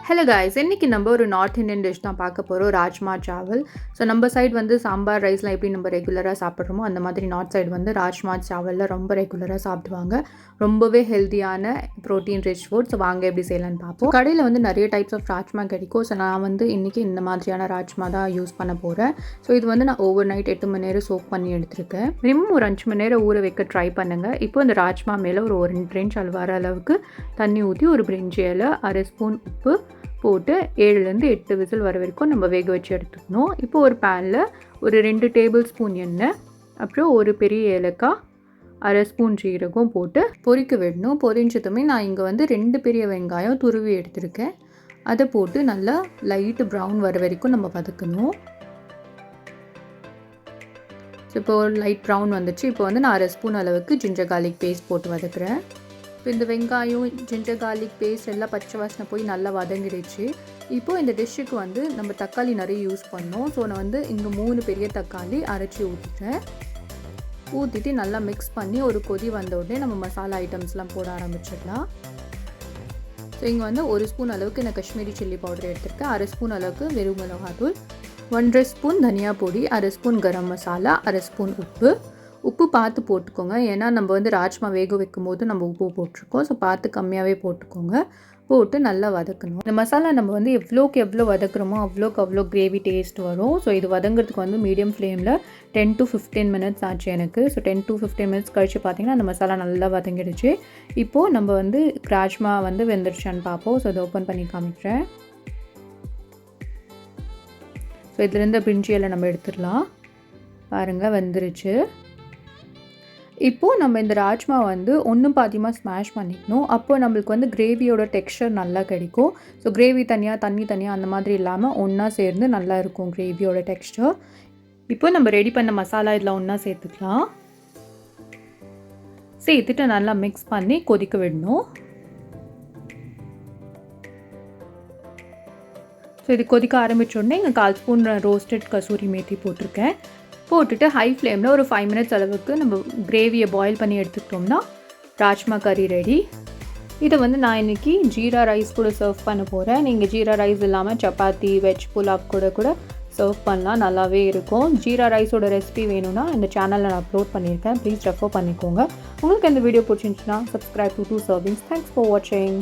Hello guys, இன்றைக்கி நம்ம ஒரு நார்த் இந்தியன் டிஷ் தான் பார்க்க போகிறோம், ராஜ்மா சாவல். ஸோ நம்ம சைடு வந்து சாம்பார் ரைஸ்லாம் எப்படி நம்ம ரெகுலராக சாப்பிட்றோமோ அந்த மாதிரி நார்த் சைடு வந்து ராஜ்மா சாவலில் ரொம்ப ரெகுலராக சாப்பிடுவாங்க. ரொம்பவே ஹெல்த்தியான ப்ரோட்டீன் ரிச் ஃபுட். ஸோ வாங்க எப்படி செய்யலான்னு பார்ப்போம். கடையில் வந்து நிறைய டைப்ஸ் ஆஃப் ராஜ்மா கிடைக்கும். ஸோ நான் வந்து இன்றைக்கி இந்த மாதிரியான ராஜ்மா தான் யூஸ் பண்ண போகிறேன். ஸோ இது வந்து நான் ஓவர் நைட் 8 மணி நேரம் சோக் பண்ணி எடுத்திருக்கேன். மினிமம் ஒரு 5 மணி நேரம் ஊற வைக்க ட்ரை பண்ணுங்கள். இப்போ இந்த ராஜ்மா மேலே ஒரு 2 இன்ச் வர அளவுக்கு தண்ணி ஊற்றி ஒரு பிரிஞ்சி இலை, 1/2 ஸ்பூன் உப்பு போட்டு 7லேருந்து 8 விசில் வர வரைக்கும் நம்ம வேக வச்சு எடுத்துக்கணும். இப்போ ஒரு பேனில் ஒரு 2 டேபிள் ஸ்பூன் எண்ணெய், அப்புறம் ஒரு பெரிய ஏலக்காய், 1/2 ஸ்பூன் ஜீரகம் போட்டு பொரிக்க விடணும். பொரிஞ்சதுமே நான் இங்கே வந்து 2 பெரிய வெங்காயம் துருவி எடுத்திருக்கேன். அதை போட்டு நல்லா லைட்டு ப்ரௌன் வர வரைக்கும் நம்ம வதக்கணும். ஸோ இப்போ லைட் ப்ரௌன் வந்துச்சு. இப்போ வந்து நான் 1/2 ஸ்பூன் அளவுக்கு ஜிஞ்சர் கார்லிக் பேஸ்ட் போட்டு வதக்குறேன். இப்போ இந்த வெங்காயம், ஜிஞ்சர் கார்லிக் பேஸ்ட் எல்லாம் பச்சை வாசனை போய் நல்லா வதங்கிடுச்சு. இப்போது இந்த டிஷ்ஷுக்கு வந்து நம்ம தக்காளி நிறைய யூஸ் பண்ணோம். ஸோ நான் வந்து இங்கே 3 பெரிய தக்காளி அரைச்சி ஊற்றிட்டேன். ஊற்றிட்டு நல்லா மிக்ஸ் பண்ணி ஒரு கொதி வந்த உடனே நம்ம மசாலா ஐட்டம்ஸ்லாம் போட ஆரம்பிச்சிடலாம். ஸோ இங்கே வந்து 1 ஸ்பூன் அளவுக்கு நான் காஷ்மீரி சில்லி பவுடர் எடுத்திருக்கேன், 1/2 ஸ்பூன் அளவுக்கு வெறும் மிளகாத்தூள், 1/2 ஸ்பூன் தனியா பொடி, 1/2 ஸ்பூன் கரம் மசாலா, 1/2 ஸ்பூன் உப்பு பார்த்து போட்டுக்கோங்க. ஏன்னா நம்ம வந்து ராஜ்மா வேக வைக்கும் போது நம்ம உப்பு போட்டிருக்கோம். ஸோ பார்த்து கம்மியாகவே போட்டுக்கோங்க. போட்டு நல்லா வதக்கணும். இந்த மசாலா நம்ம வந்து எவ்வளோ வதக்குறோமோ அவ்வளோ கிரேவி டேஸ்ட் வரும். ஸோ இது வதங்கிறதுக்கு வந்து மீடியம் ஃப்ளேமில் 10 to 15 மினிட்ஸ் ஆச்சு எனக்கு. ஸோ 10 to 15 மினிட்ஸ் கழிச்சு பார்த்திங்கன்னா அந்த மசாலா நல்லா வதங்கிடுச்சு. இப்போது நம்ம வந்து ராஜ்மா வந்து வெந்துருச்சான்னு பார்ப்போம். ஸோ இதை ஓப்பன் பண்ணி காமிக்கிறேன். ஸோ இதுலேருந்து பிரிஞ்சியில் நம்ம எடுத்துடலாம். பாருங்கள், வெந்துருச்சு. இப்போது நம்ம இந்த ராஜ்மா வந்து ஒன்றும் பாதியமாக ஸ்மாஷ் பண்ணிக்கணும். அப்போது நம்மளுக்கு வந்து கிரேவியோட டெக்ஸ்சர் நல்லா கிடைக்கும். ஸோ கிரேவி தனியாக தண்ணி தனியாக அந்த மாதிரி இல்லாமல் ஒன்றா சேர்ந்து நல்லா இருக்கும் கிரேவியோட டெக்ஸ்சர். இப்போ நம்ம ரெடி பண்ண மசாலா இதில் ஒன்றா சேர்த்துக்கலாம். சேர்த்துட்டு நல்லா மிக்ஸ் பண்ணி கொதிக்க விடணும். ஸோ இது கொதிக்க ஆரம்பித்த உடனே இங்கே 1/4 ஸ்பூன் ரோஸ்டட் கசூரி மேத்தி போட்டிருக்கேன். போட்டுட்டு ஹை ஃப்ளேமில் ஒரு 5 மினிட்ஸ் அளவுக்கு நம்ம கிரேவியை பாயில் பண்ணி எடுத்துக்கிட்டோம்னா ராஜ்மா கறி ரெடி. இதை வந்து நான் இன்றைக்கி ஜீரா ரைஸ் கூட சர்வ் பண்ண போகிறேன். நீங்கள் ஜீரா ரைஸ் இல்லாமல் சப்பாத்தி, வெஜ் புலாவ் கூட சர்வ் பண்ணலாம், நல்லாவே இருக்கும். ஜீரா ரைஸோட ரெசிபி வேணும்னா இந்த சேனலில் நான் அப்லோட் பண்ணியிருக்கேன், ப்ளீஸ் ரெஃபர் பண்ணிக்கோங்க. உங்களுக்கு இந்த வீடியோ பிடிச்சிருந்துச்சுன்னா subscribe to 2 servings. Thanks for watching.